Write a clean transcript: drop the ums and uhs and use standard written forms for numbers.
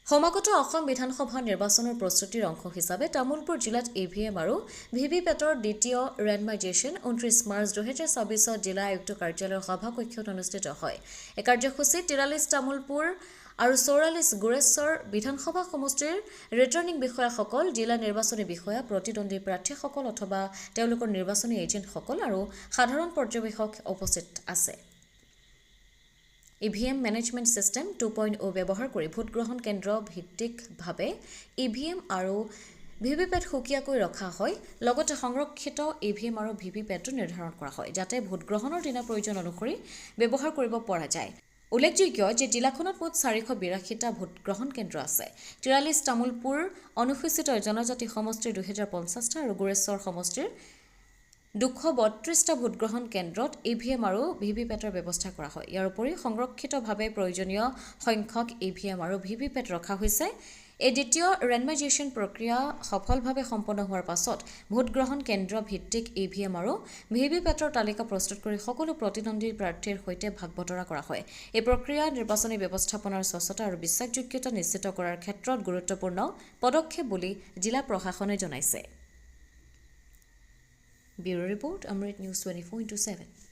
সমাগত অসম বিধানসভা নিৰ্বাচনৰ প্ৰস্তুতিৰ অংশ হিচাপে তামুলপুৰ জিলাত ইভিএম আৰু ভিভিপেটৰ দ্বিতীয় ৰেণ্ডমাইজেশ্যন 29 মাৰ্চ 2024 জিলা আয়ুক্ত কাৰ্যালয়ৰ সভাকক্ষত অনুষ্ঠিত হয়। এই কাৰ্যসূচীত 43 তামুলপুৰ আৰু 44 গুৰেশ্বৰ বিধানসভা সমষ্টিৰ ৰিটাৰ্নিং বিষয়াসকল, জিলা নিৰ্বাচনী বিষয়া, প্ৰতিদ্বন্দ্বী প্ৰাৰ্থীসকল অথবা তেওঁলোকৰ নিৰ্বাচনী এজেণ্টসকল আৰু সাধাৰণ পৰ্যবেক্ষক উপস্থিত আছে। ইভিএম মেনেজমেণ্ট ছিষ্টেম 2.0 ব্যৱহাৰ কৰি ভোটগ্ৰহণ কেন্দ্ৰ ভিত্তিকভাৱে ইভিএম আৰু ভিভিপেট সুকীয়াকৈ ৰখা হয়। লগতে সংৰক্ষিত ইভিএম আৰু ভিভিপেটো নিৰ্ধাৰণ কৰা হয় যাতে ভোটগ্ৰহণৰ দিনা প্ৰয়োজন অনুসৰি ব্যৱহাৰ কৰিব পৰা যায়। উল্লেখযোগ্য যে জিলাখনত মুঠ 482টা ভোটগ্ৰহণ কেন্দ্ৰ আছে। 43 তামুলপুৰ অনুসূচিত জনজাতি সমষ্টিৰ 2050টা আৰু গুৰেশ্বৰ সমষ্টিৰ 232টা ভোটগ্ৰহণ কেন্দ্ৰত ইভিএম আৰু ভিভিপেটৰ ব্যৱস্থা কৰা হয়। ইয়াৰ উপৰিও সংৰক্ষিতভাৱে প্ৰয়োজনীয় সংখ্যক ইভিএম আৰু ভিভিপেট ৰখা হৈছে। এই দ্বিতীয় ৰেণ্ডমাইজেশ্যন প্ৰক্ৰিয়া সফলভাৱে সম্পন্ন হোৱাৰ পাছত ভোটগ্ৰহণ কেন্দ্ৰ ভিত্তিক ইভিএম আৰু ভিভিপেটৰ তালিকা প্ৰস্তুত কৰি সকলো প্ৰতিদ্বন্দ্বী প্ৰাৰ্থীৰ সৈতে ভাগ বতৰা কৰা হয়। এই প্ৰক্ৰিয়া নিৰ্বাচনী ব্যৱস্থাপনাৰ স্বচ্ছতা আৰু বিশ্বাসযোগ্যতা নিশ্চিত কৰাৰ ক্ষেত্ৰত গুৰুত্বপূৰ্ণ পদক্ষেপ বুলি জিলা প্ৰশাসনে জনাইছে। Bureau Report, Amrit News 24/7.